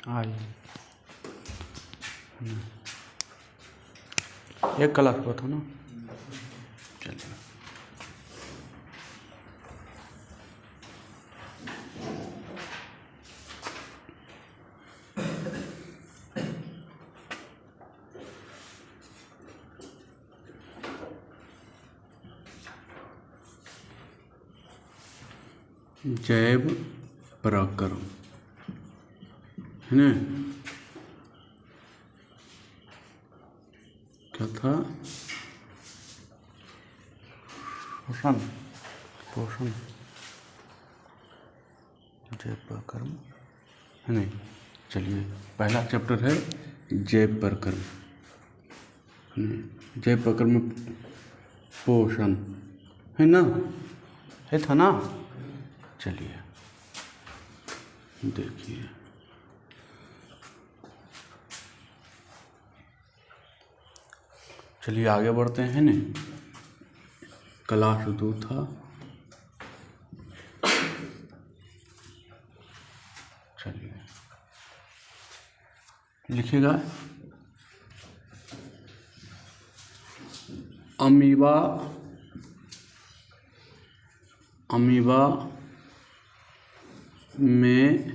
आई एक क्लास हुआ था ना। चलिए जैव पराक्रम है ना, क्या था? पोषण पोषण जैव पराक्रम है नहीं। चलिए पहला चैप्टर है जैव पराक्रम। जैव पराक्रम में पोषण है ना, है था ना। चलिए देखिए चलिए आगे बढ़ते हैं ना। क्लास 2 था। चलिए लिखिएगा अमीबा अमीबा में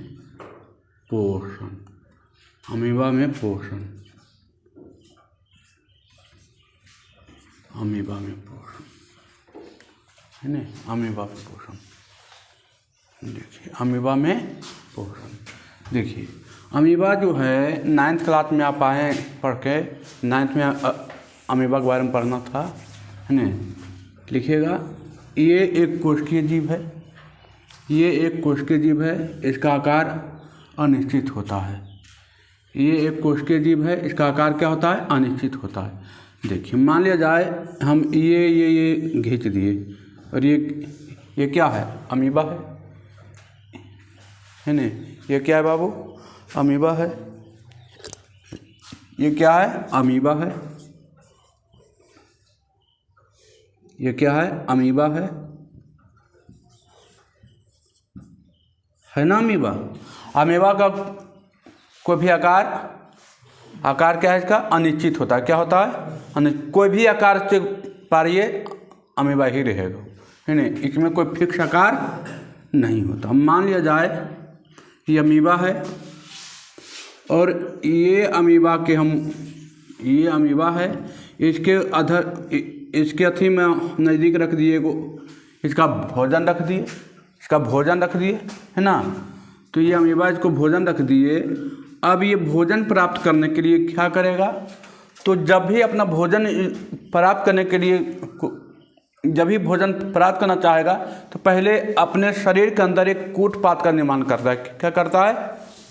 पोषण। अमीबा में पोषण, अमीबा में पोषण है ना। अमीबा में पोषण देखिए, अमीबा में पोषण देखिए। अमीबा जो है 9th क्लास में आप आए पढ़ के, 9th में अमीबा के बारे में पढ़ना था है ना। लिखिएगा ये एक कोशिकीय जीव है, ये एक कोशिकीय जीव है, इसका आकार अनिश्चित होता है। ये एक कोशिकीय जीव है, इसका आकार क्या होता है? अनिश्चित होता है। देखिए मान लिया जाए हम ये खींच दिए और ये क्या है? अमीबा है ना। ये क्या है बाबू? अमीबा है। ये क्या है? अमीबा है। ये क्या है? अमीबा है ना। अमीबा, अमीबा का कोई भी आकार क्या है इसका? अनिश्चित होता है। क्या होता है? कोई भी आकार से पारिए अमीबा ही रहेगा है ना। इसमें कोई फिक्स आकार नहीं होता। मान लिया जाए ये अमीबा है और ये अमीबा है, इसके अथी में नज़दीक रख दिए इसका भोजन रख दिए है ना। तो ये अमीबा इसको भोजन रख दिए। अब ये भोजन प्राप्त करने के लिए क्या करेगा? तो जब भी अपना भोजन प्राप्त करने के लिए जब भी भोजन प्राप्त करना चाहेगा तो पहले अपने शरीर के अंदर एक कूटपाथ का निर्माण करता है। क्या करता है?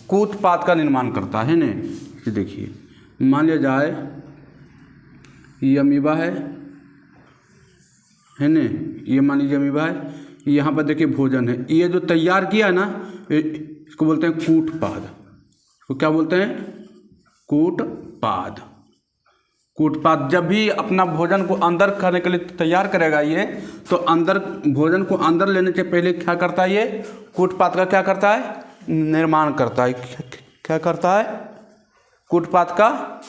कूटपाथ का निर्माण करता है ना। ये देखिए मान लिया जाए ये अमीबा है ना। ये मान लीजिए अमीबा है, यहाँ पर देखिए भोजन है। ये जो तैयार किया है ना, इसको बोलते हैं कूटपाद। इसको क्या बोलते हैं? कूटपाद। कूटपाद जब भी अपना भोजन को अंदर खाने के लिए तैयार करेगा ये, तो भोजन को अंदर लेने से पहले क्या करता है? ये कूटपाद का क्या करता है? निर्माण करता है। क्या करता है? कूटपाद का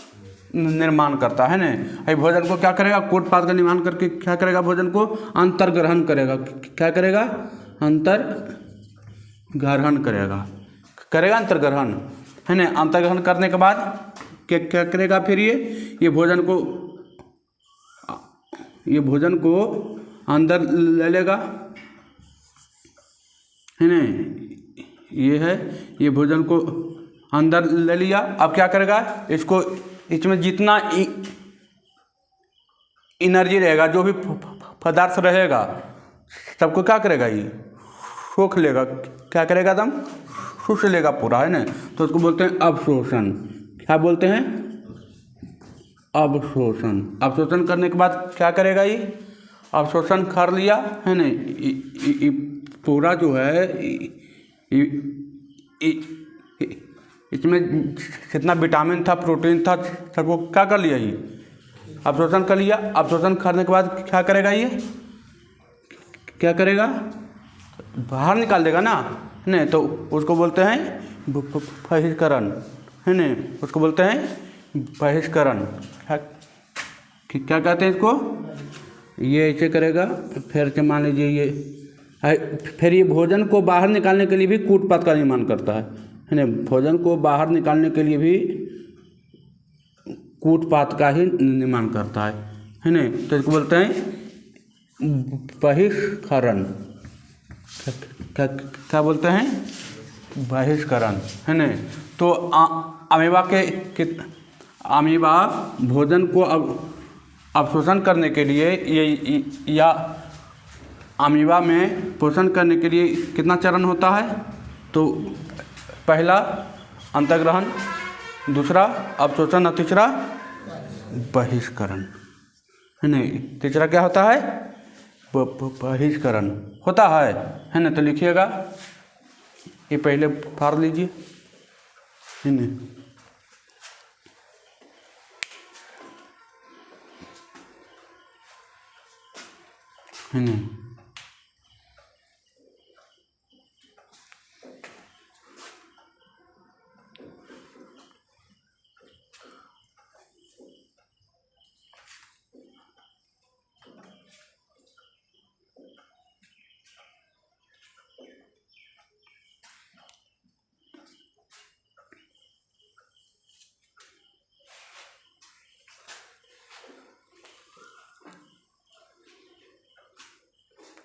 निर्माण करता है ना। भोजन को क्या करेगा? कूटपाद का निर्माण करके क्या करेगा? भोजन को अंतर्ग्रहण करेगा। क्या करेगा? अंतर्ग्रहण करेगा अंतर्ग्रहण है ना। अंतर्ग्रहण करने के बाद क्या करेगा? फिर ये भोजन को अंदर ले लेगा है ना। ये भोजन को अंदर ले लिया। अब क्या करेगा? इसमें जितना एनर्जी रहेगा, जो भी पदार्थ रहेगा, सबको क्या करेगा? ये सोख लेगा। क्या करेगा? एकदम सोख लेगा पूरा है ना। तो उसको बोलते हैं अवशोषण। क्या बोलते हैं? अवशोषण। अवशोषण करने के बाद क्या करेगा? ये अवशोषण कर लिया है ना। पूरा जो है इसमें जितना विटामिन था, प्रोटीन था, सबको क्या कर लिया? ये अवशोषण कर लिया। अवशोषण करने के बाद क्या करेगा? ये क्या करेगा? बाहर निकाल देगा ना, नहीं तो उसको बोलते हैं बहिष्करण, है न, उसको बोलते हैं बहिष्करण। क्या कहते हैं इसको? ये ऐसे करेगा, फिर से मान लीजिए ये, फिर ये भोजन को बाहर निकालने के लिए भी कूटपात का निर्माण करता है ना। भोजन को बाहर निकालने के लिए भी कूटपात का ही निर्माण करता है ना। तो इसको बोलते हैं बहिष्करण। क्या बोलते हैं? बहिष्करण, है ना। तो अमीबा भोजन को अवशोषण करने के लिए या अमीबा में पोषण करने के लिए कितना चरण होता है? तो पहला अंतर्ग्रहण, दूसरा अवशोषण और तीसरा बहिष्करण, है ना। तीसरा क्या होता है? बहिष्करण होता है ना। तो लिखिएगा, ये पहले फाड़ लीजिए, है ना। है ना।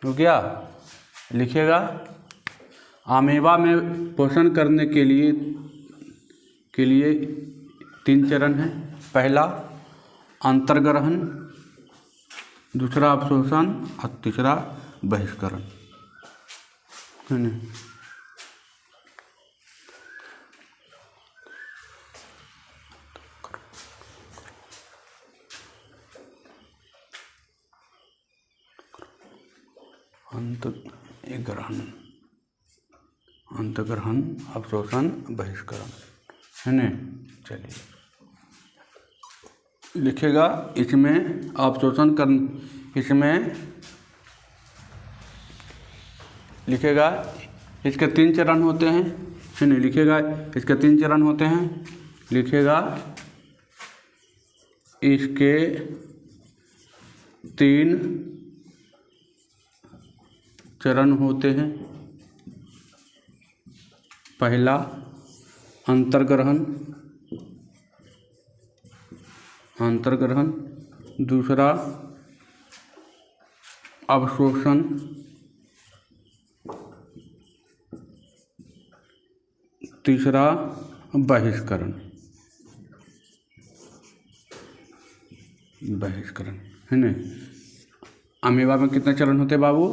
हो गया? लिखिएगा, अमीबा में पोषण करने के लिए 3 चरण हैं। पहला अंतर्ग्रहण, दूसरा अवशोषण और तीसरा बहिष्करण, है ना। अंतर्ग्रहण, अवशोषण, बहिष्करण, है ना। चलिए लिखेगा, इसमें अवशोषण इसमें लिखेगा, इसके 3 चरण होते हैं, है ना। लिखेगा, इसके 3 चरण होते हैं। लिखेगा, इसके 3 चरण होते हैं। पहला अंतर्ग्रहण, दूसरा अवशोषण, तीसरा बहिष्करण, है ना। अमीबा में कितने चरण होते हैं बाबू?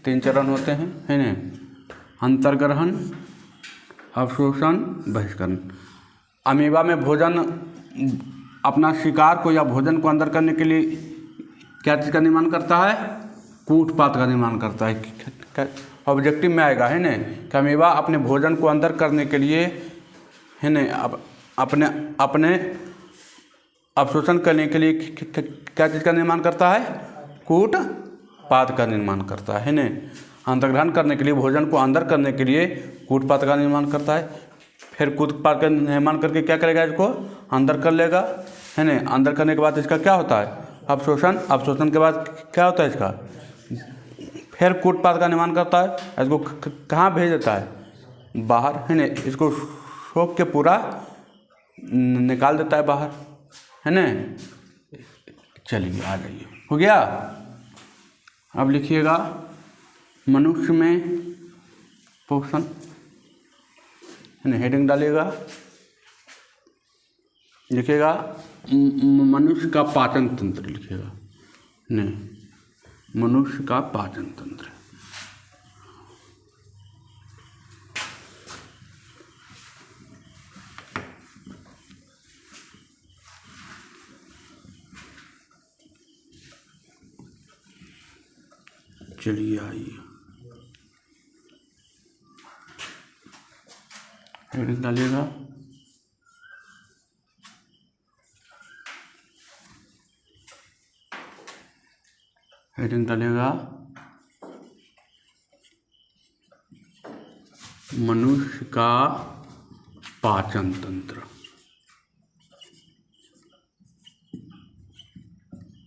3 चरण होते हैं, है ना। अंतर्ग्रहण, अवशोषण, बहिष्करण। अमीबा में भोजन, अपना शिकार को या भोजन को अंदर करने के लिए क्या चीज़ का निर्माण करता है? कूटपात का निर्माण करता है। ऑब्जेक्टिव में आएगा, है ना, कि अमीबा अपने भोजन को अंदर करने के लिए, है ना, अपने अवशोषण करने के लिए क्या चीज़ का निर्माण करता है? कूटपात का निर्माण करता है ना। अंतर्ग्रहण करने के लिए, भोजन को अंदर करने के लिए कूटपात का निर्माण करता है। फिर कूटपात का निर्माण करके क्या करेगा? इसको अंदर कर लेगा, है ना। अंदर करने के बाद इसका क्या होता है? अवशोषण। अवशोषण के बाद क्या होता है इसका? फिर कूटपात का निर्माण करता है। इसको कहाँ भेज देता है? बाहर, है ना। इसको सोख के पूरा निकाल देता है बाहर, है ना। चलिए आ जाइए, हो गया। अब लिखिएगा, मनुष्य में पोषण, है ना। हेडिंग डालिएगा, लिखिएगा मनुष्य का पाचन तंत्र, लिखिएगा, नहीं, मनुष्य का पाचन तंत्र। चलिए आइए, हेडिंग डालिएगा, हेडिंग डालिएगा मनुष्य का पाचन तंत्र।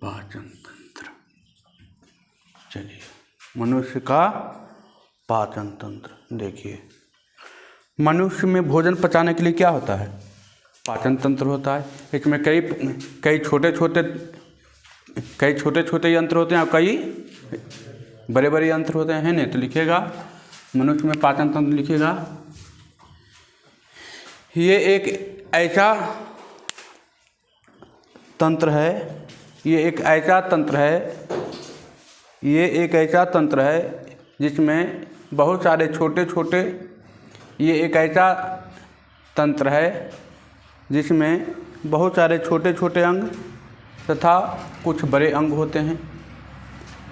पाचन तंत्र, चलिए मनुष्य का पाचन तंत्र देखिए। मनुष्य में भोजन पचाने के लिए क्या होता है? पाचन तंत्र होता है। इसमें कई छोटे छोटे यंत्र होते हैं और कई बड़े बड़े यंत्र होते हैं, है ना? तो लिखिएगा मनुष्य में पाचन तंत्र, लिखिएगा ये एक ऐसा तंत्र है, ये एक ऐसा तंत्र है जिसमें बहुत सारे छोटे छोटे, ये एक ऐसा तंत्र है जिसमें बहुत सारे छोटे छोटे अंग तथा कुछ बड़े अंग होते हैं।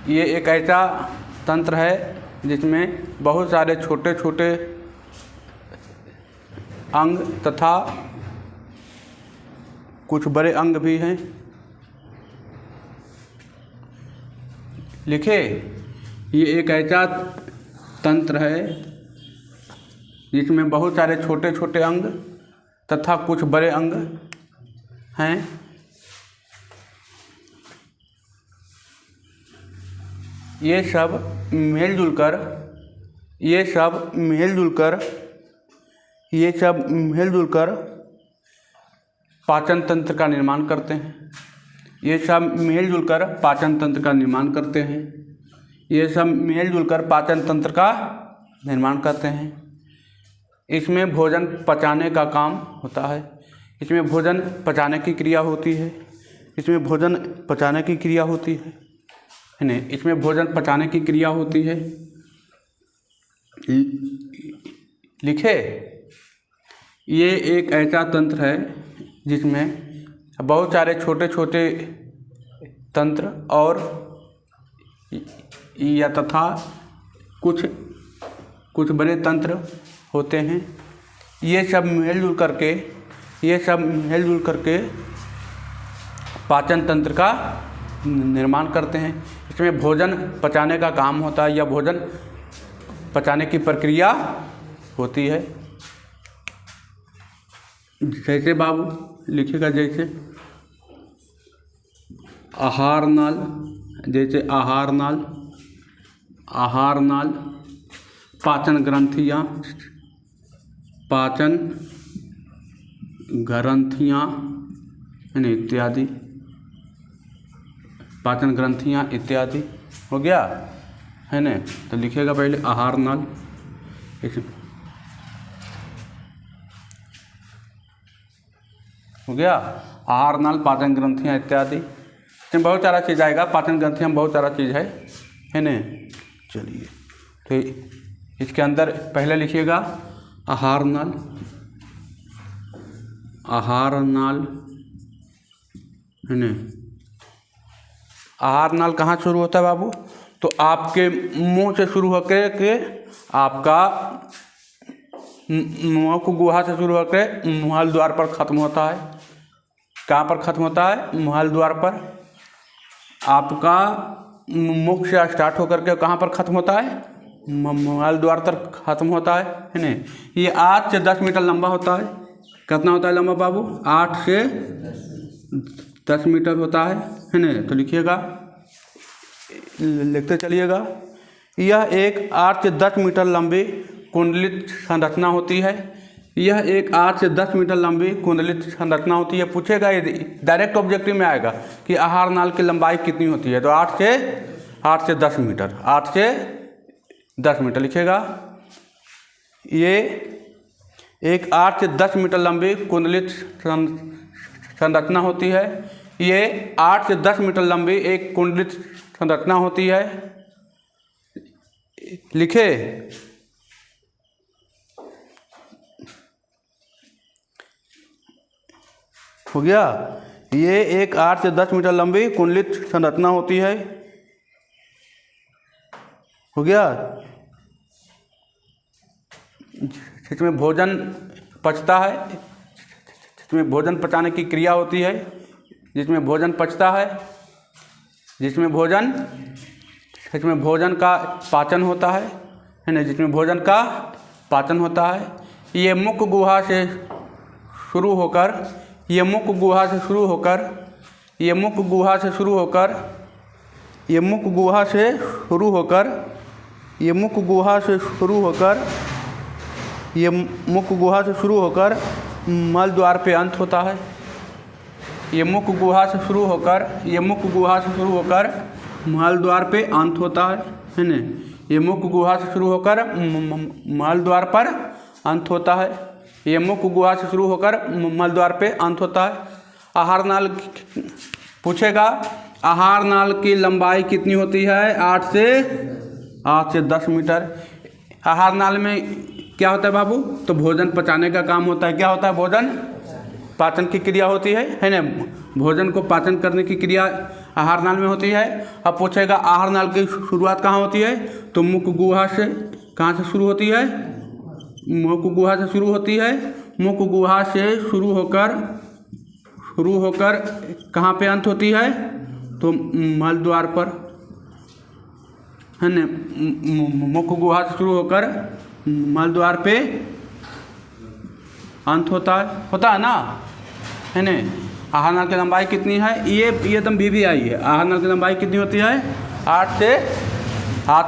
ये एक ऐसा तंत्र है जिसमें बहुत सारे छोटे छोटे अंग तथा कुछ बड़े अंग भी हैं। लिखे, ये एक ऐसा तंत्र है जिसमें बहुत सारे छोटे छोटे अंग तथा कुछ बड़े अंग हैं। ये सब मिलजुल कर पाचन तंत्र का निर्माण करते हैं। ये सब मिलजुल कर पाचन तंत्र का निर्माण करते हैं। ये सब मिलजुल कर पाचन तंत्र का निर्माण करते हैं। इसमें भोजन पचाने का काम होता है। इसमें भोजन पचाने की क्रिया होती है। इसमें भोजन पचाने की क्रिया होती है नहीं, इसमें भोजन पचाने की क्रिया होती है। लिखे, ये एक ऐसा तंत्र है जिसमें बहुत सारे छोटे छोटे तंत्र और या तथा कुछ बड़े तंत्र होते हैं। ये सब मिलजुल करके पाचन तंत्र का निर्माण करते हैं। इसमें भोजन पचाने का काम होता है या भोजन पचाने की प्रक्रिया होती है। जैसे बाबू लिखिएगा, जैसे आहार नाल, जैसे आहार नाल, पाचन ग्रंथियाँ इत्यादि, पाचन ग्रंथियाँ इत्यादि हो गया, है ना? तो लिखिएगा पहले आहार नाल, हो गया आहार नाल, पाचन ग्रंथियाँ इत्यादि। इसमें बहुत सारा चीज़ आएगा, पाचन ग्रंथियाँ में बहुत सारा चीज़ है ना? चलिए, तो इसके अंदर पहले लिखिएगा आहार नाल। है ना? आहार नाल कहाँ शुरू होता है बाबू? तो आपके मुंह से शुरू होकर के आपका मुख गुहा से शुरू होकर मुहाल द्वार पर ख़त्म होता है। कहाँ पर ख़त्म होता है? मुहाल द्वार पर। आपका मुख से स्टार्ट होकर के कहाँ पर ख़त्म होता है? मुहाल द्वार तक ख़त्म होता है ना? ये 8 से 10 मीटर लंबा होता है। कितना होता है लंबा बाबू? 8 से 10 मीटर होता है ना? तो लिखिएगा, लिखते चलिएगा। यह एक 8 से 10 मीटर लंबी कुंडलित संरचना होती है। यह एक 8 से 10 मीटर लंबी कुंडलित संरचना होती है। पूछेगा, ये डायरेक्ट ऑब्जेक्टिव में आएगा कि आहार नाल की लंबाई कितनी होती है? तो 8 से 10 मीटर, 8 से 10 मीटर लिखिएगा। ये एक 8 से 10 मीटर लंबी कुंडलित संरचना होती है। ये 8 से 10 मीटर लंबी एक कुंडलित संरचना होती है। लिखे, हो गया। ये एक 8 से 10 मीटर लंबी कुंडलित संरचना होती है। हो गया। इसमें भोजन पचता है, जिसमें भोजन पचाने की क्रिया होती है, जिसमें भोजन पचता है, जिसमें भोजन का पाचन होता है ना? जिसमें भोजन का पाचन होता है। ये मुख गुहा से शुरू होकर, ये मुख गुहा से शुरू होकर, ये मुख गुहा से शुरू होकर, ये मुख गुहा से शुरू होकर, ये मुख गुहा से शुरू होकर, ये मुख गुहा से शुरू होकर मल द्वार पे अंत होता है। ये मुख गुहा से शुरू होकर, ये मुख गुहा से शुरू होकर मल द्वार पे अंत होता है ना। ये मुख गुहा से शुरू होकर मल द्वार पर अंत होता है। ये मुख गुहा से शुरू होकर मल द्वार पे अंत होता है। आहार नाल पूछेगा, आहार नाल की लंबाई कितनी होती है? 8 से 10 मीटर। आहार नाल में क्या होता है बाबू? तो भोजन पचाने का काम होता है। क्या होता है? भोजन पाचन की क्रिया होती है ना। भोजन को पाचन करने की क्रिया आहार नाल में होती है। अब पूछेगा आहार नाल की शुरुआत कहाँ होती है? तो मुख गुहा से। कहाँ से शुरू होती है? मुख गुहा से शुरू होती है। मुख गुहा से शुरू होकर कहाँ पे अंत होती है? तो मल द्वार पर है ना। मुख गुहा से शुरू होकर मल द्वार पे अंत होता है ना, है ना। आहार नाल की लंबाई कितनी है? ये एकदम भी आई है। आहार नाल की लंबाई कितनी होती है? 8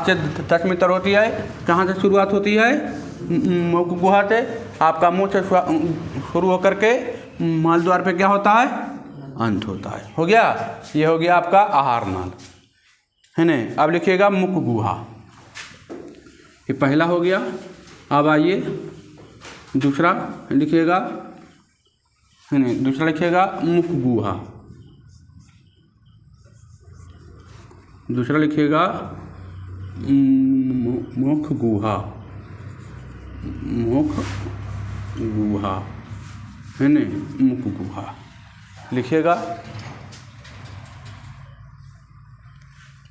से 10 मीटर होती है। कहाँ से शुरुआत होती है? मुख गुहा से। आपका मुँह से शुरू होकर के मल द्वार पे क्या होता है? अंत होता है। हो गया? ये हो गया आपका आहार नाल, है ना। अब लिखिएगा मुख गुहा, ये पहला हो गया। अब आइए दूसरा लिखिएगा, है ना। दूसरा लिखिएगा मुख गुहा। दूसरा लिखिएगा मुख गुहा, मुख गुहा, है ना। मुख गुहा लिखिएगा।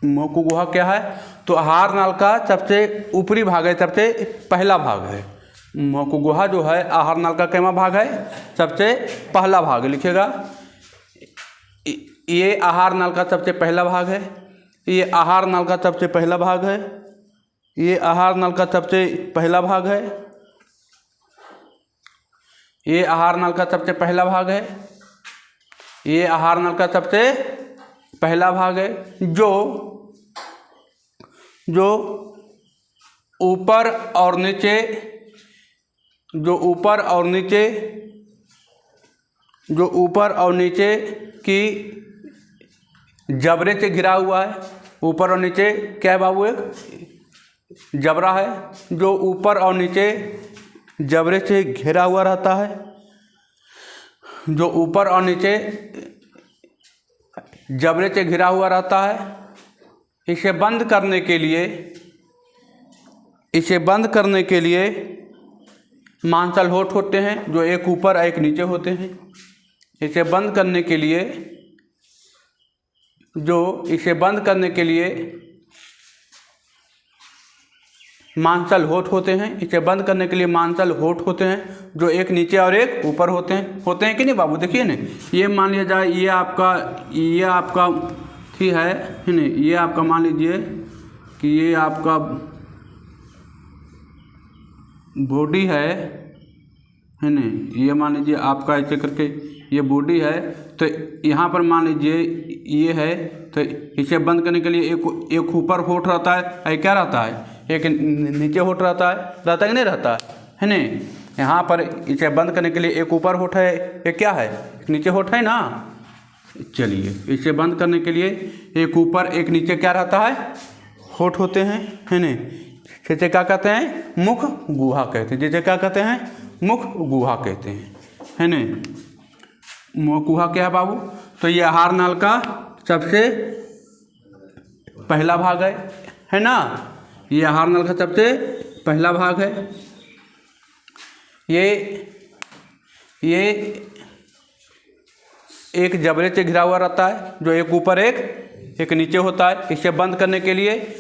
मुख गुहा क्या है? तो आहार नाल का सबसे ऊपरी भाग है, सबसे पहला भाग है। मुख गुहा जो है आहार नाल का कैमा भाग है? सबसे पहला भाग लिखिएगा। ये आहार नाल का सबसे पहला भाग है। ये आहार नाल का सबसे पहला भाग है। ये आहार नाल का सबसे पहला भाग है। ये आहार नाल का सबसे पहला भाग है। ये आहार नाल का सबसे पहला भाग है। जो ऊपर और नीचे, जो ऊपर और नीचे की जबरे से घिरा हुआ है। ऊपर और नीचे क्या है बाबू? एक जबरा है जो ऊपर और नीचे जबरे से घिरा हुआ रहता है। जो ऊपर और नीचे जबरे से घिरा हुआ रहता है। इसे बंद करने के लिए मांसल होठ होते हैं जो एक ऊपर एक नीचे होते हैं। इसे बंद करने के लिए मांसल होठ होते हैं। इसे बंद करने के लिए मांसल होठ होते हैं जो एक नीचे और एक ऊपर होते हैं कि नहीं बाबू? देखिए ना, ये मान लिया जाए ये आपका ठीक है ना। ये आपका मान लीजिए कि ये आपका बॉडी है ना। ये मान लीजिए आपका ऐसे करके ये बॉडी है। तो यहाँ पर मान लीजिए ये है। तो इसे बंद करने के लिए एक ऊपर होठ रहता है, क्या रहता है? एक नीचे होठ रहता है कि नहीं रहता है ना। यहाँ पर इसे बंद करने के लिए एक ऊपर होठ है, एक क्या है? नीचे होठ है ना। चलिए, इसे बंद करने के लिए एक ऊपर एक नीचे क्या रहता है? होठ होते हैं, है ना। जैसे क्या कहते हैं? मुख गुहा कहते हैं। जैसे क्या कहते हैं? मुख गुहा कहते हैं, है ना। मुख गुहा क्या है बाबू? तो ये आहार नाल का सबसे पहला भाग है ना। ये आहार नाल का सबसे पहला भाग है। ये एक जबड़े से घिरा हुआ रहता है जो एक ऊपर एक नीचे होता है। इसे बंद करने के लिए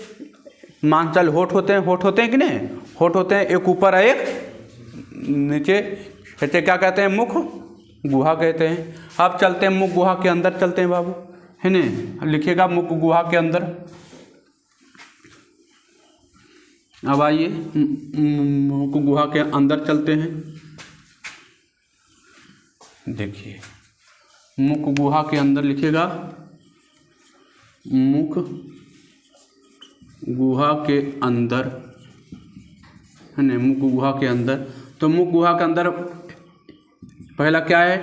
मांसल होठ होते हैं कि नहीं? होठ होते हैं, एक ऊपर एक नीचे। इसे क्या कहते हैं? मुख गुहा कहते हैं। अब चलते हैं मुख गुहा के अंदर, चलते हैं बाबू, है ना। लिखिएगा मुख गुहा के अंदर। अब आइए मुख गुहा के अंदर चलते हैं। देखिए मुख गुहा के अंदर लिखिएगा, मुख गुहा के अंदर है ना, मुख गुहा के अंदर। तो मुख गुहा के अंदर पहला क्या है,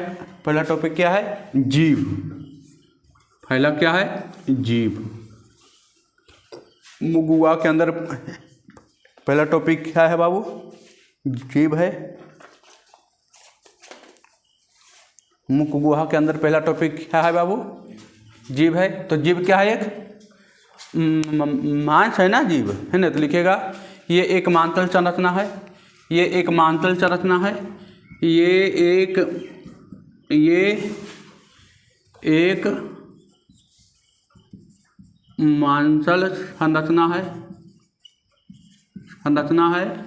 पहला टॉपिक क्या है, जीभ। पहला क्या है, जीभ। मुख गुहा के अंदर पहला टॉपिक क्या है बाबू, जीभ है। मुख गुहा के अंदर पहला टॉपिक क्या है बाबू, जीभ है। तो जीभ क्या है, एक मांस है ना, जीभ है ना। तो लिखिएगा ये एक मांसल संरचना है, ये एक मांसल संरचना है, ये एक मांसल संरचना है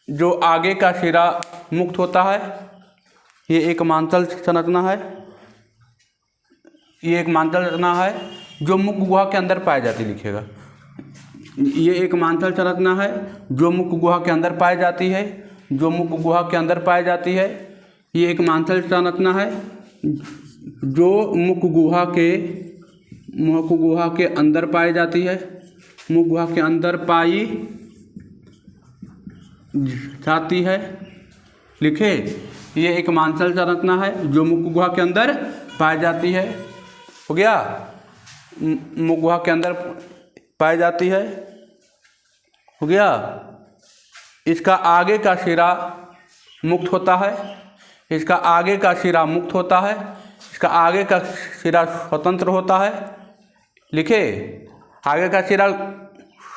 जो आगे का सिरा मुक्त होता है। ये एक मांसल संरचना है, ये एक मांसल संरचना है जो मुख गुहा के अंदर पाई जाती है। लिखिएगा ये एक मांसल संरचना है जो मुख गुहा के अंदर पाई जाती है, जो मुख गुहा के अंदर पाई जाती है। ये एक मांसल संरचना है जो मुख गुहा के अंदर पाई जाती है, मुख गुहा के अंदर पाई जाती है। लिखे ये एक मांसल संरचना है जो मुख गुहा के अंदर पाई जाती है। हो गया, मुख गुहा के अंदर पाई जाती है। हो गया, इसका आगे का सिरा मुक्त होता है, इसका आगे का सिरा मुक्त होता है, इसका आगे का सिरा स्वतंत्र होता है। लिखे आगे का सिरा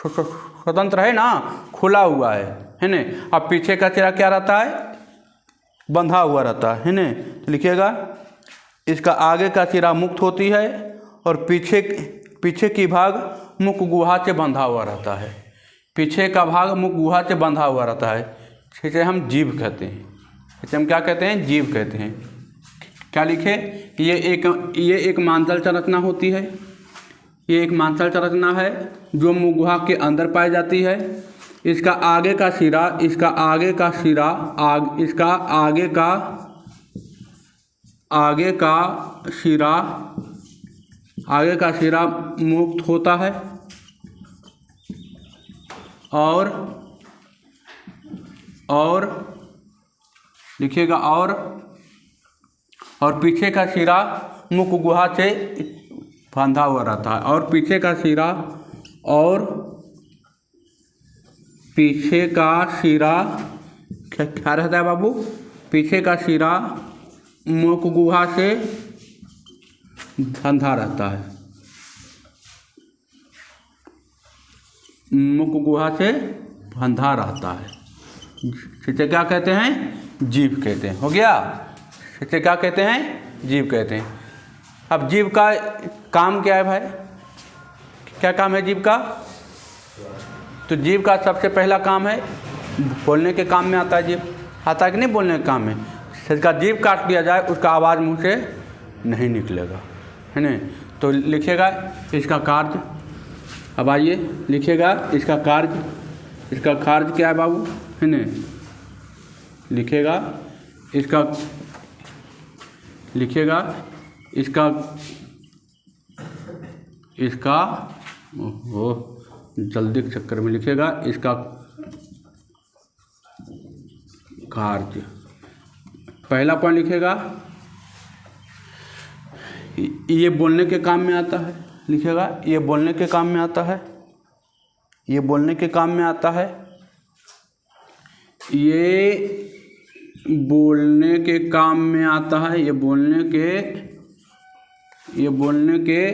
स्वतंत्र है ना, खुला हुआ है ना। अब पीछे का सिरा क्या रहता है, बंधा हुआ रहता है ना। तो लिखिएगा इसका आगे का सिरा मुक्त होती है और पीछे की भाग मुख गुहा से बंधा हुआ रहता है, पीछे का भाग मुख गुहा से बंधा हुआ रहता है। इसे हम जीभ कहते हैं, इसे हम क्या कहते हैं, जीभ कहते हैं। क्या लिखे, ये एक मांसल संरचना होती है, ये एक मांसल संरचना है जो मुख गुहा के अंदर पाई जाती है। इसका आगे का सिरा मुक्त होता है और लिखिएगा और पीछे का सिरा मुख गुहा से बंधा हुआ रहता है, और पीछे का सिरा क्या रहता है बाबू, पीछे का सिरा मुख गुहा से बंधा रहता है, मुख गुहा से बंधा रहता है। इसे क्या कहते हैं, जीभ कहते हैं। हो गया, इसे क्या कहते हैं, जीभ कहते हैं। अब जीभ का काम क्या है भाई, क्या काम है जीभ का? तो जीभ का सबसे पहला काम है, बोलने के काम में आता है। जीभ आता है कि नहीं बोलने के काम में? इसका जीभ काट दिया जाए उसका आवाज़ मुंह से नहीं निकलेगा, है ना। तो लिखिएगा इसका कार्य। अब आइए लिखिएगा इसका कार्य क्या है बाबू, है ना। लिखिएगा इसका वो जल्दी के चक्कर में लिखिएगा इसका कार्य। पहला पॉइंट लिखिएगा ये बोलने के काम में आता है। लिखिएगा ये बोलने के काम में आता है, ये बोलने के काम में आता है, ये बोलने के काम में आता है, ये बोलने के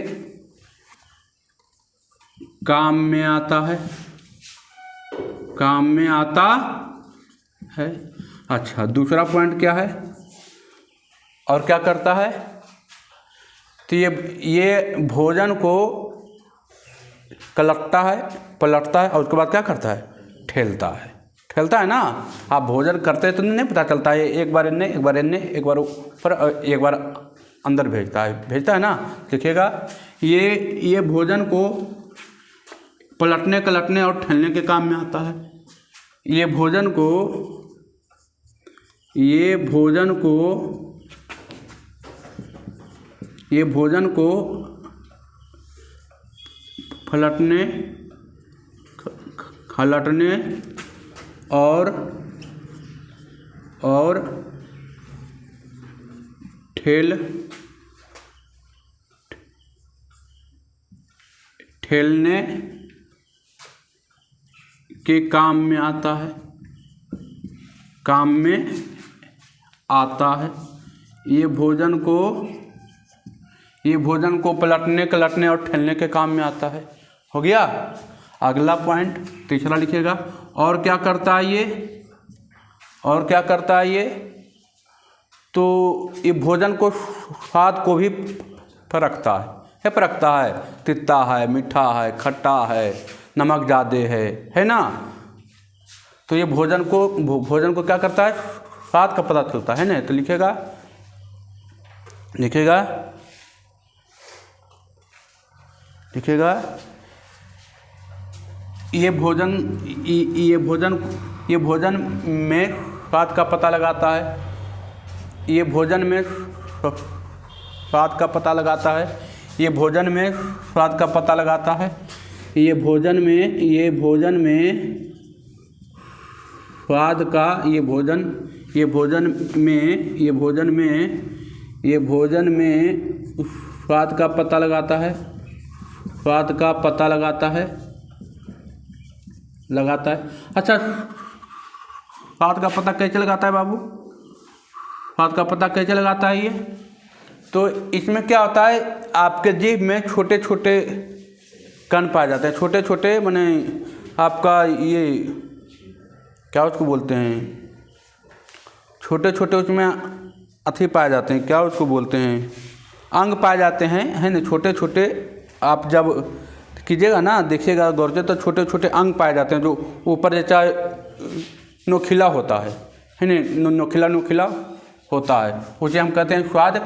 काम में आता है, काम में आता है। अच्छा, दूसरा पॉइंट क्या है और क्या करता है? तो ये भोजन को पलटता है और उसके बाद क्या करता है, ठेलता है ना। आप भोजन करते तो नहीं पता चलता है, एक बार इन्ने एक बार ऊपर एक बार अंदर भेजता है ना। लिखिएगा ये भोजन को पलटने और ठेलने के काम में आता है। ये भोजन को ये भोजन को खलटने और ठेलने के काम में आता है। ये भोजन को पलटने और ठेलने के काम में आता है। हो गया। अगला पॉइंट तीसरा लिखिएगा। और क्या करता है ये? तो ये भोजन को स्वाद को भी परखता है। तीता है, मीठा है, खट्टा है, नमक ज़्यादा है ना। तो ये भोजन को क्या करता है? स्वाद का पता चलता है ना। तो लिखेगा ये भोजन में स्वाद का पता लगाता है। ये भोजन में स्वाद का पता लगाता है। ये भोजन में स्वाद का पता लगाता है। ये भोजन में स्वाद का पता लगाता है। अच्छा, स्वाद का पता कैसे लगाता है बाबू? स्वाद का पता कैसे लगाता है ये? तो इसमें क्या होता है, आपके जीभ में छोटे छोटे कण पाए जाते हैं। छोटे छोटे माने आपका ये क्या उसको बोलते हैं, छोटे छोटे उसमें अथी पाए जाते हैं, क्या उसको बोलते हैं, अंग पाए जाते हैं, है ना। छोटे छोटे आप जब कीजिएगा ना, देखिएगा गौर से, तो छोटे छोटे अंग पाए जाते हैं जो ऊपर जैसा नोखिला होता है ना। नोखिला होता है, उसे हम कहते हैं स्वाद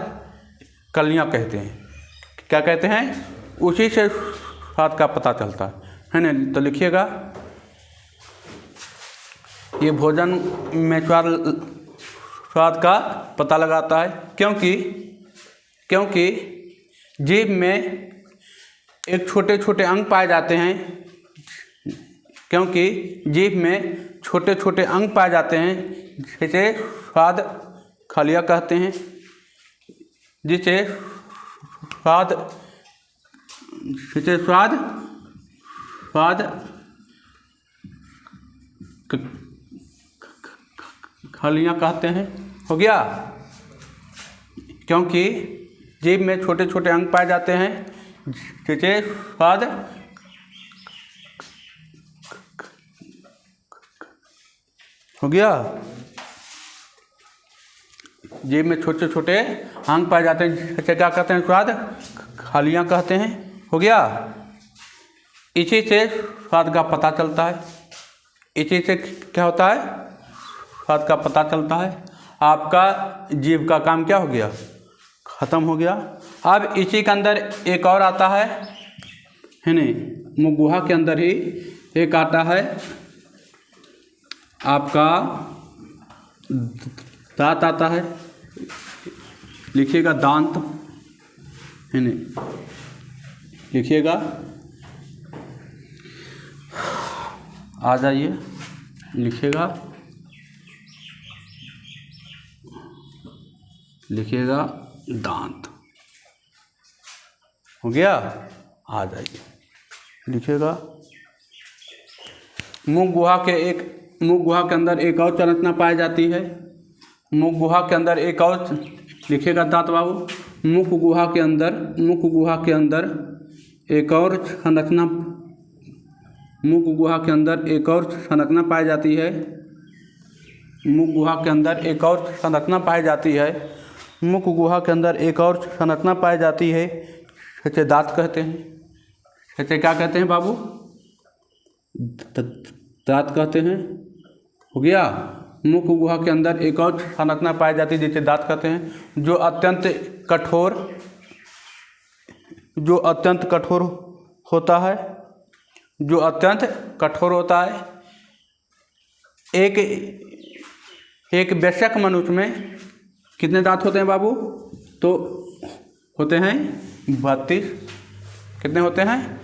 कलियाँ कहते हैं। क्या कहते हैं? उसी से स्वाद का पता चलता है ना। तो लिखिएगा ये भोजन में स्वाद का पता लगाता है, क्योंकि जीभ में एक छोटे छोटे अंग पाए जाते हैं। जिसे स्वाद खलिया कहते हैं। खलियाँ कहते हैं। हो गया। क्योंकि जीभ में छोटे छोटे अंग पाए जाते हैं जिसे स्वाद हो गया। जीभ में छोटे छोटे अंग पाए जाते हैं जिसे क्या कहते हैं? स्वाद खलियाँ कहते हैं। हो गया। इसी से स्वाद का पता चलता है। इसी से क्या होता है? स्वाद का पता चलता है। आपका जीभ का काम क्या हो गया? ख़त्म हो गया। अब इसी के अंदर एक और आता है नहीं, मुँह गुहा के अंदर ही एक आता है आपका दांत आता है। लिखिएगा दांत, है नहीं, लिखिएगा, आ जाइए, लिखिएगा दांत। हो गया। आ जाइए, लिखिएगा मुँह गुहा के अंदर एक और संरचना पाई जाती है। मुख गुहा के अंदर एक और, लिखिएगा दांत बाबू। मुख गुहा के अंदर एक और संरचना, मुख गुहा के अंदर एक और संरचना पाई जाती है। मुख गुहा के अंदर एक और संरचना पाई जाती है। मुख गुहा के अंदर एक और संरचना पाई जाती है। इसे दांत कहते हैं। इसे क्या कहते हैं बाबू? दांत कहते हैं। हो गया। मुख गुहा के अंदर एक और संरचना पाई जाती है जिसे दांत कहते हैं, जो अत्यंत कठोर होता है। एक वयस्क मनुष्य में कितने दांत होते हैं बाबू? तो होते हैं 32। कितने होते हैं?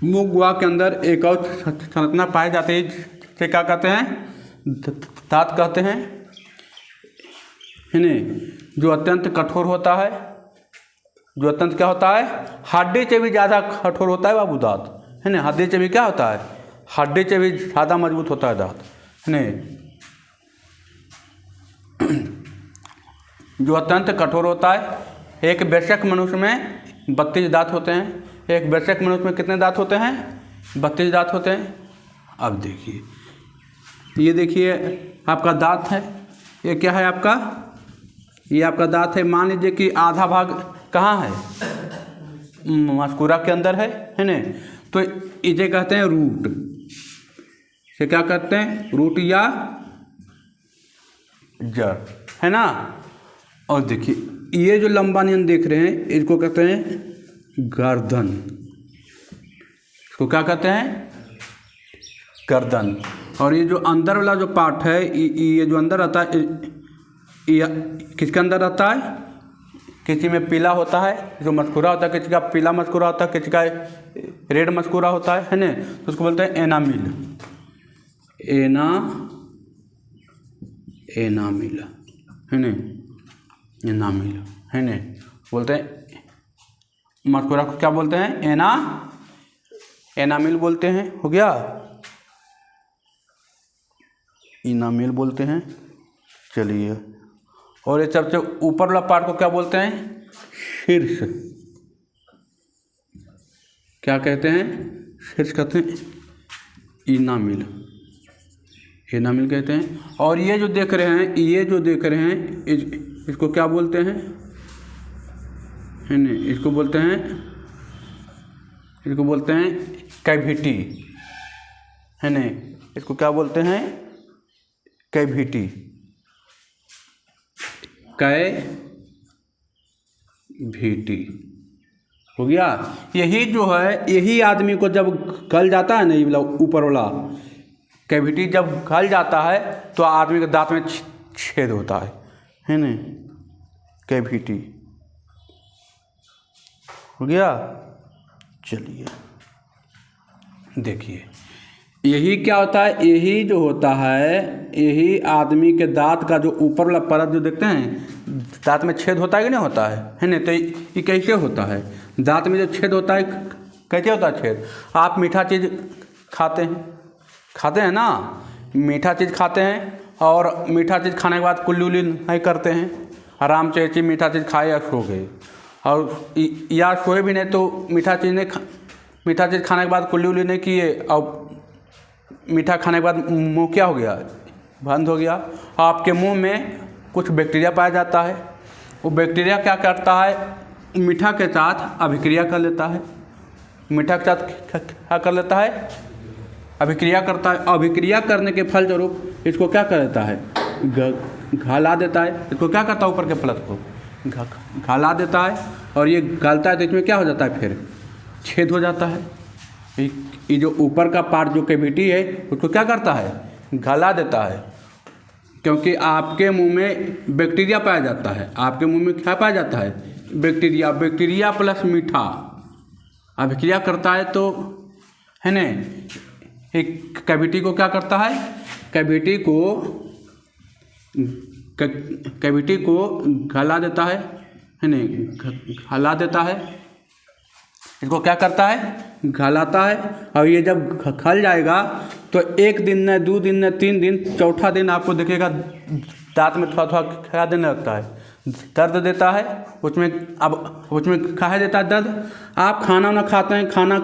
मुख गुहा के अंदर एक और संरचना पाई जाती है जिसे क्या कहते हैं? दांत कहते हैं, है नहीं? जो अत्यंत कठोर होता है, जो अत्यंत क्या होता है? हड्डी से भी ज़्यादा कठोर होता है बाबू दांत, है ना? हड्डी से भी क्या होता है? हड्डी से भी ज़्यादा मजबूत होता है दांत, है नहीं? जो अत्यंत कठोर होता है। एक वयस्क मनुष्य में 32 दांत होते हैं। एक वयस्क मनुष्य में कितने दांत होते हैं? 32 दांत होते हैं। अब देखिए, ये देखिए आपका दांत है, ये क्या है आपका? ये आपका दांत है। मान लीजिए कि आधा भाग कहाँ है? मस्कुरा के अंदर है ना? तो इसे कहते हैं रूट। इसे क्या कहते हैं? रूट या जड़, है ना? और देखिए ये जो लंबा नियन देख रहे हैं इसको कहते हैं गर्दन। इसको क्या कहते हैं? गर्दन। और ये जो अंदर वाला जो पार्ट है, ये जो अंदर रहता है, ये किसके अंदर रहता है? किसी में पीला होता है जो मस्कुरा होता है, किसी का पीला मस्कुरा होता है, किसी का रेड मस्कुरा होता है ना? तो उसको बोलते हैं एनामिल। एनामिल, है ना? एनामिल, है ना? बोलते हैं मस्कुरा को क्या बोलते हैं? एनामिल बोलते हैं। हो गया? एनामिल बोलते हैं। चलिए, और ये सबसे ऊपर वाला पार्ट को क्या बोलते हैं? शीर्ष। क्या कहते हैं? शीर्ष कहते हैं एनामिल। एनामिल कहते हैं। और ये जो देख रहे हैं, ये जो देख रहे हैं, इसको क्या बोलते हैं? है ना? इसको बोलते हैं कैविटी, है ना? इसको क्या बोलते हैं? कैविटी। हो गया? यही जो है, यही आदमी को जब गल जाता है ना, ये ऊपर वाला कैविटी जब गल जाता है तो आदमी के दांत में छेद होता है ना? कैविटी। हो गया? चलिए देखिए, यही क्या होता है? यही जो होता है, यही आदमी के दांत का जो ऊपर वाला परत जो देखते हैं, दांत में छेद होता है कि नहीं होता है ना? तो ये कैसे होता है? दांत में जो छेद होता है कैसे होता है छेद? आप मीठा चीज़ खाते हैं ना? मीठा चीज़ खाते हैं और मीठा चीज़ खाने के बाद कुल्ली उल्ली नहीं करते हैं, आराम से ऐसी मीठा चीज़ खाए या सो गए, और या सोए भी नहीं तो मीठा चीज़ खाने के बाद कुल्ली उल्ली नहीं किए, और मीठा खाने के बाद मुँह क्या हो गया? बंद हो गया। आपके मुंह में कुछ बैक्टीरिया पाया जाता है। वो बैक्टीरिया क्या करता है? मीठा के साथ अभिक्रिया कर लेता है। मीठा के साथ क्या कर लेता है? अभिक्रिया करता है। अभिक्रिया करने के फलस्वरूप इसको क्या कर देता है? गला देता है। इसको क्या करता है? ऊपर के प्लस को गला देता है, और ये गलता है तो इसमें क्या हो जाता है? फिर छेद हो जाता है। ये जो ऊपर का पार्ट जो कैविटी है उसको क्या करता है? गला देता है, क्योंकि आपके मुंह में बैक्टीरिया पाया जाता है। आपके मुंह में क्या पाया जाता है? बैक्टीरिया। बैक्टीरिया प्लस मीठा अभिक्रिया करता है, तो है ना? एक कैविटी को क्या करता है? कैविटी को गला देता है ना? गला देता है। इसको क्या करता है? गलाता है। और ये जब गल जाएगा तो 1 दिन न 2 दिन न 3 दिन, चौथा दिन आपको देखेगा दांत में थोड़ा थोड़ा क्या देने लगता है? दर्द देता है। उसमें कहा देता है दर्द। आप खाना ना खाते हैं, खाना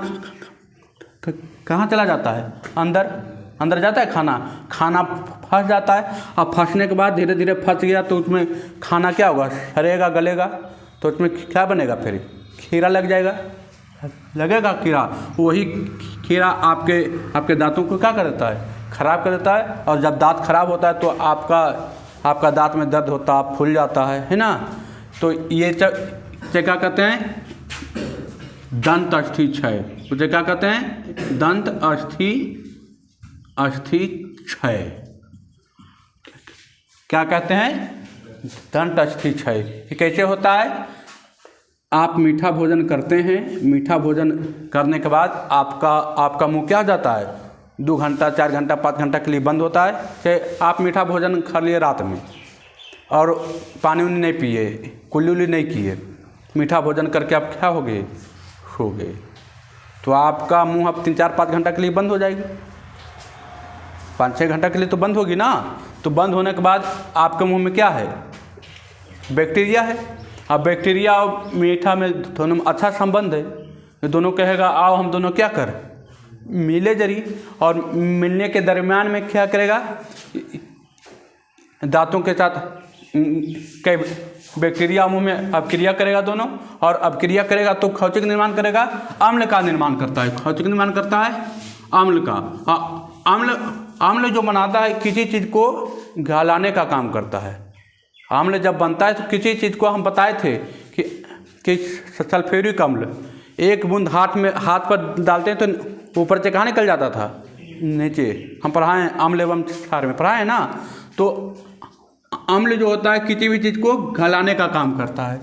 कहाँ चला जाता है? अंदर जाता है खाना फंस जाता है। और फंसने के बाद धीरे धीरे फंस गया तो उसमें खाना क्या होगा? सड़ेगा, गलेगा, तो उसमें क्या बनेगा? फिर खीरा लगेगा कीड़ा। वही कीड़ा आपके दांतों को क्या कर देता है? खराब कर देता है। और जब दांत खराब होता है तो आपका दांत में दर्द होता है, फूल जाता है ना? तो ये क्या कहते हैं? दंत अस्थि क्षय। उसे क्या कहते हैं? दंत अस्थि क्षय। क्या कहते हैं? दंतस्थी क्षय। ये कैसे होता है? आप मीठा भोजन करते हैं, मीठा भोजन करने के बाद आपका मुंह क्या हो जाता है? 2 घंटा 4 घंटा 5 घंटा के लिए बंद होता है। चाहे आप मीठा भोजन खा लिए रात में और पानी उनी नहीं पिए, कुल्ली उल्ली नहीं किए, मीठा भोजन करके आप क्या हो गए? सो गए, तो आपका मुंह अब 3-4-5 घंटा के लिए बंद हो जाएगी। 5-6 घंटा के लिए तो बंद होगी ना। तो बंद होने के बाद आपके मुंह में क्या है? बैक्टीरिया है। अब बैक्टीरिया और मीठा में दोनों में अच्छा संबंध है। ये दोनों कहेगा आओ हम दोनों क्या कर मिले जरी, और मिलने के दरमियान में क्या करेगा? दांतों के साथ कई बैक्टीरिया मुंह में अपक्रिया करेगा दोनों, और अपक्रिया करेगा तो खौचे का निर्माण करेगा, अम्ल का निर्माण करता है। खौचे का निर्माण करता है अम्ल का। अम्ल जो बनाता है किसी चीज़ को गलाने का काम करता है। अम्ल जब बनता है तो किसी चीज़ को हम बताए थे कि सल्फ्यूरिक अम्ल, एक बूंद हाथ पर डालते हैं तो ऊपर से कहाँ निकल जाता था? नीचे। हम पढ़ाए हैं अम्ल एवं क्षार में, पढ़ाए हैं ना। तो अम्ल जो होता है किसी भी चीज़ को गलाने का काम करता है।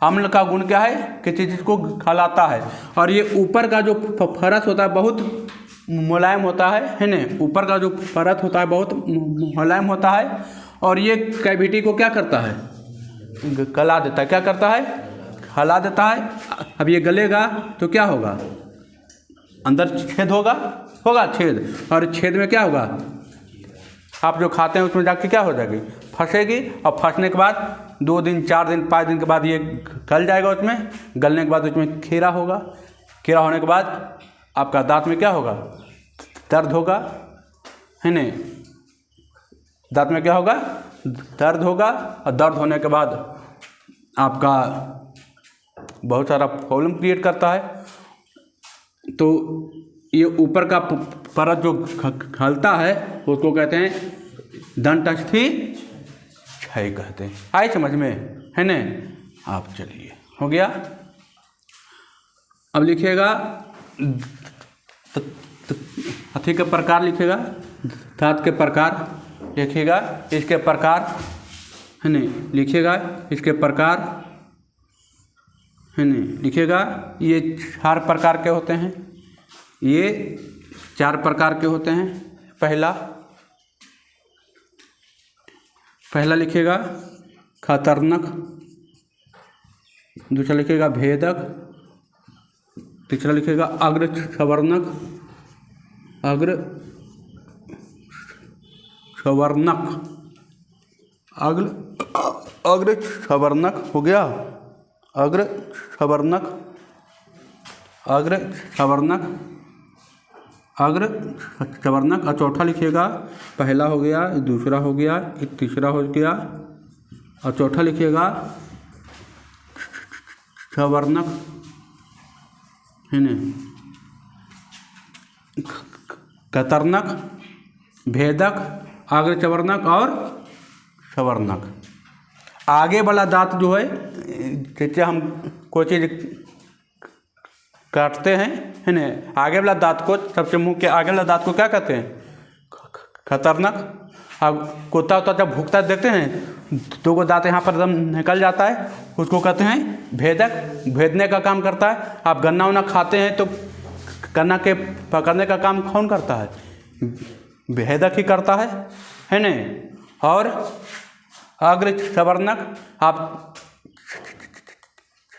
अम्ल का गुण क्या है? किसी चीज़ को गलाता है। और ये ऊपर का जो फरस होता है बहुत मुलायम होता है ना। ऊपर का जो परत होता है बहुत मुलायम होता है, और ये कैविटी को क्या करता है? गला देता है। क्या करता है? गला देता है। अब ये गलेगा तो क्या होगा? अंदर छेद होगा छेद, और छेद में क्या होगा? आप जो खाते हैं उसमें जाके क्या हो जाएगी? फंसेगी, और फंसने के बाद 2 दिन 4 दिन 5 दिन के बाद ये गल जाएगा। उसमें गलने के बाद उसमें खीरा होगा। खीरा होने के बाद आपका दांत में क्या होगा? दर्द होगा, है नहीं? दांत में क्या होगा? दर्द होगा, और दर्द होने के बाद आपका बहुत सारा प्रॉब्लम क्रिएट करता है। तो ये ऊपर का परत जो खलता है उसको कहते हैं दंतस्थी क्षय कहते हैं। आए समझ में, है न? आप चलिए, हो गया। अब लिखिएगा हाथी के प्रकार, लिखिएगा दांत के प्रकार, लिखिएगा इसके प्रकार, है नहीं? लिखिएगा इसके प्रकार, है नहीं? लिखिएगा ये 4 प्रकार के होते हैं। ये 4 प्रकार के होते हैं। पहला लिखिएगा खतरनाक, दूसरा लिखिएगा भेदक, तीसरा लिखिएगा अग्रसवर्णक, अग्रसवर्णक हो गया, अग्रसवर्णक, और चौथा लिखिएगा, पहला हो गया, दूसरा हो गया, एक तीसरा हो गया, और चौथा लिखिएगा सवर्णक, है न? खतरनाक, भेदक, अग्रसवर्णक और सवर्णक। आगे वाला दांत जो है, जैसे हम कोई चीज़ काटते हैं, है ना, आगे वाला दांत को, सबसे मुंह के आगे वाला दांत को क्या कहते हैं? खतरनाक। अब कुत्ता उत्ता जब भूखता है देखते हैं 2 गो दांत यहाँ पर एकदम निकल जाता है, उसको कहते हैं भेदक। भेदने का काम करता है। आप गन्ना उन्ना खाते हैं तो गन्ना के पकड़ने का काम कौन करता है? भेदक ही करता है न? और अग्रसवर्णक, आप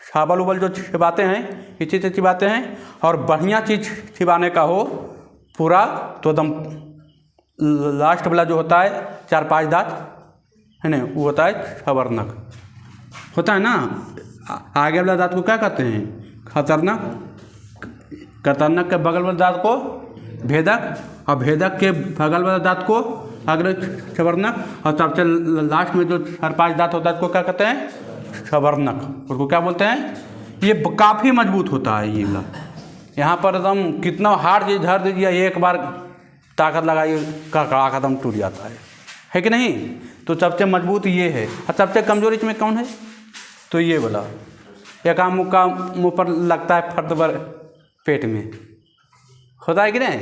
छाबल उबल जो छिपाते हैं, ये चीज़ छिपाते हैं, और बढ़िया चीज़ छिपाने का हो पूरा तो एकदम लास्ट वाला जो होता है 4-5 दांत, है ना, वो होता है सवर्णक, होता है ना। आगे वाला दांत को क्या कहते हैं? खतरनाक। खतरनाक के बगल वाले दांत को भेदक, और भेदक के बगल वाले दांत को अग्रसवर्णक, और सबसे लास्ट में जो 4-5 दांत होता है उसको क्या कहते हैं? सवर्णक। उसको क्या बोलते हैं? ये काफ़ी मजबूत होता है ये वाला। यहाँ पर एकदम कितना हार्ड चीज धर दीजिए, एक बार ताकत लगाइए कड़कड़ा खत्म टूट जाता है कि नहीं? तो सबसे मजबूत ये है। और सबसे कमजोर इसमें कौन है? तो ये वाला। एक आम मुक्का मुँह पर लगता है, फर्द पर पेट में होता है कि नहीं?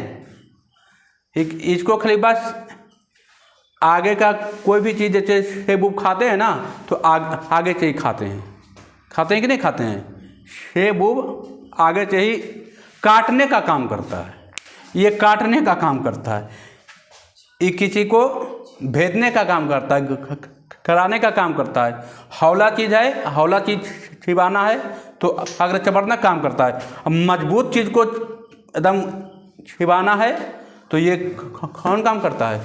इसको खाली बस आगे का कोई भी चीज़ जैसे सेब उब खाते हैं ना, तो आगे से ही खाते हैं कि नहीं खाते हैं। सेब उब आगे से ही काटने का काम करता है, ये काटने का काम करता है, ये किसी को भेदने का काम करता है, कराने का काम करता है। हौला चीज़ है, हौला चीज़ छिपाना है तो अगर चबरनक काम करता है। अब मजबूत चीज़ को एकदम छिपाना है तो ये कौन काम करता है,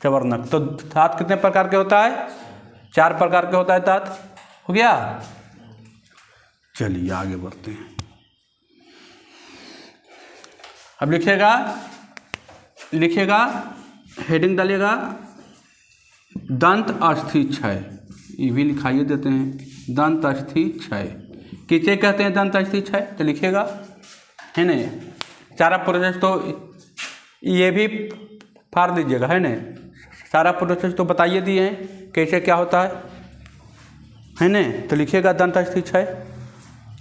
चबरनक। तो दांत कितने प्रकार के होता है, 4 प्रकार के होता है दांत। हो गया, चलिए आगे बढ़ते हैं। अब लिखिएगा हेडिंग डालिएगा दंत अस्थि क्षय, ये भी लिखाइए देते हैं। दंत अस्थि क्षय किसे कहते हैं, दंत अस्थि क्षय, तो लिखिएगा है नहीं। सारा प्रोसेस तो ये भी फाड़ दीजिएगा, है नहीं। सारा प्रोसेस तो बताइए दिए हैं कैसे क्या होता है नहीं। तो लिखिएगा दंत अस्थि क्षय।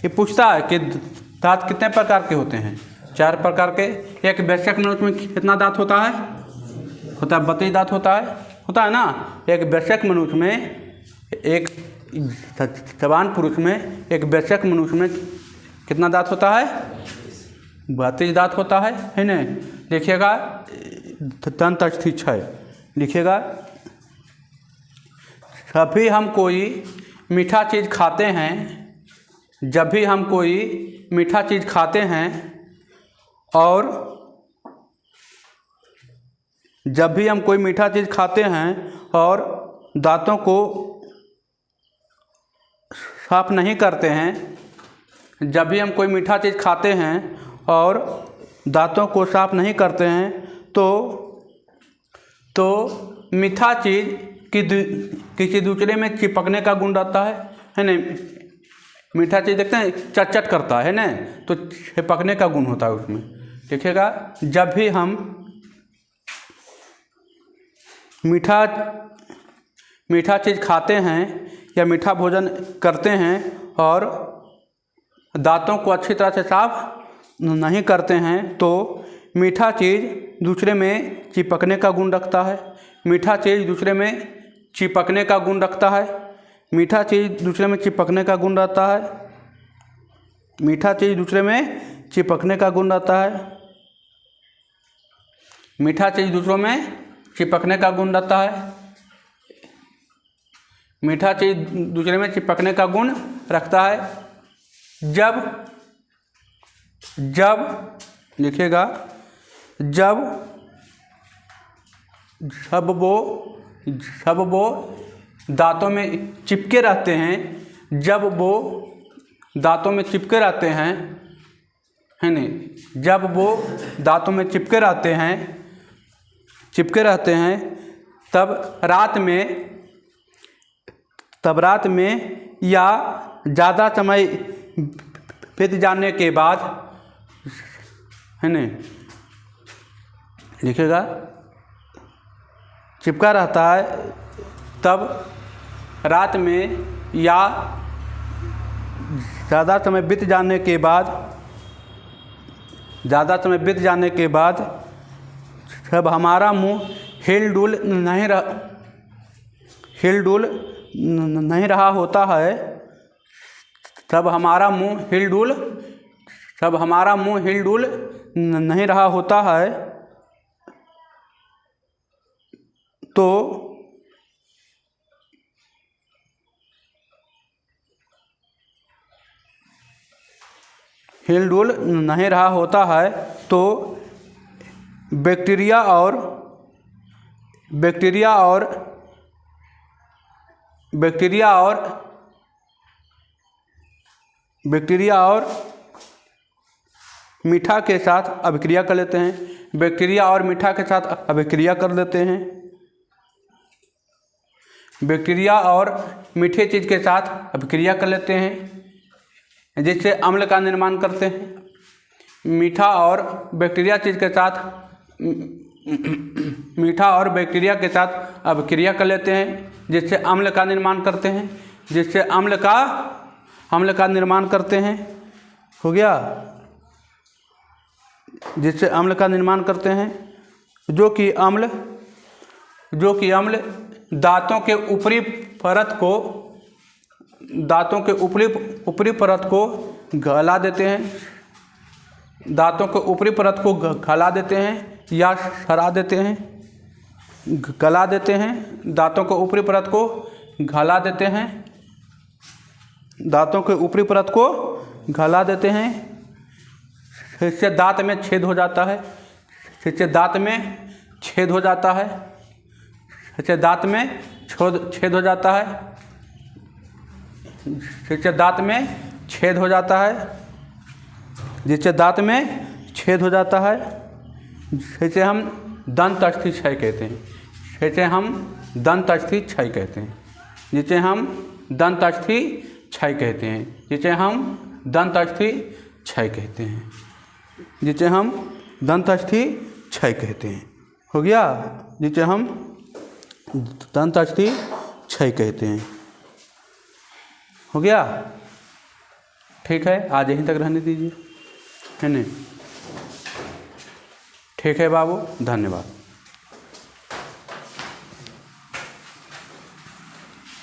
ये पूछता है कि दांत कितने प्रकार के होते हैं, 4 प्रकार के। एक वयस्क मनुष्य में कितना दांत होता है, 32 दांत होता है ना। एक वयस्क मनुष्य में, एक जवान पुरुष में, एक वयस्क मनुष्य में कितना दांत होता है, 32 दांत होता है नहीं। लिखिएगा दंत अस्थि क्षय। लिखिएगा जब भी हम कोई मीठा चीज़ खाते हैं, जब भी हम कोई मीठा चीज़ खाते हैं और जब भी हम कोई मीठा चीज़ खाते हैं और दांतों को साफ नहीं करते हैं, जब भी हम कोई मीठा चीज़ खाते हैं और दांतों को साफ नहीं करते हैं तो मीठा चीज़ किसी दूसरे में चिपकने का गुण रहता है नहीं। मीठा चीज़ देखते हैं चट करता है ना, तो चिपकने का गुण होता है उसमें। देखिएगा जब भी हम मीठा चीज़ खाते हैं या मीठा भोजन करते हैं और दांतों को अच्छी तरह से साफ नहीं करते हैं तो मीठा चीज़ दूसरे में चिपकने का गुण रखता है। मीठा चीज़ दूसरे में चिपकने का गुण रखता है। मीठा चीज़ दूसरे में चिपकने का गुण रहता है। मीठा चीज़ दूसरे में चिपकने का गुण रहता है। मीठा चीज़ दूसरों में चिपकने का गुण रहता है। मीठा चीज़ दूसरे में चिपकने का गुण रखता है। जब लिखिएगा जब वो दांतों में चिपके रहते हैं, जब वो दांतों में चिपके रहते हैं है नहीं, जब वो दांतों में चिपके रहते हैं तब रात में या ज़्यादा समय बीत जाने के बाद है नहीं। लिखिएगा चिपका रहता है तब रात में या ज़्यादा समय बीत जाने के बाद जब हमारा मुंह हिल-डुल नहीं रहा होता है, तब हमारा मुंह हिल-डुल नहीं रहा होता है तो हिल-डुल नहीं रहा होता है तो बैक्टीरिया और मीठा के साथ अभिक्रिया कर लेते हैं। बैक्टीरिया और मीठा के साथ अभिक्रिया कर लेते हैं। बैक्टीरिया और मीठे चीज़ के साथ अभिक्रिया कर लेते हैं जिससे अम्ल का निर्माण करते हैं। मीठा और बैक्टीरिया के साथ अभिक्रिया कर लेते हैं जिससे अम्ल का निर्माण करते हैं, जिससे अम्ल का निर्माण करते हैं। हो गया, जिससे अम्ल का निर्माण करते हैं, जो कि जो कि अम्ल दांतों के ऊपरी परत को गला देते हैं, दांतों के ऊपरी परत को गला देते हैं या सड़ा देते हैं, गला देते हैं, दांतों के ऊपरी परत को गला देते हैं, दांतों के ऊपरी परत को गला देते हैं। इससे दांत में छेद हो जाता है, इससे दांत में छेद हो जाता है, इससे दांत में छेद हो जाता है, इससे दांत में छेद हो जाता है, जिससे दांत में छेद हो जाता है, इसे हम दंतस्थि क्षय कहते हैं, इसे हम दंतस्थि क्षय कहते हैं, जिसे हम दंतस्थि क्षय कहते हैं, जिसे हम दंतस्थि क्षय कहते हैं, जिसे हम दंतस्थि क्षय कहते हैं। हो गया, जिसे हम दंतस्थि क्षय कहते हैं। हो गया, ठीक है, आज यहीं तक रहने दीजिए, है नहीं? ठीक है बाबू, धन्यवाद।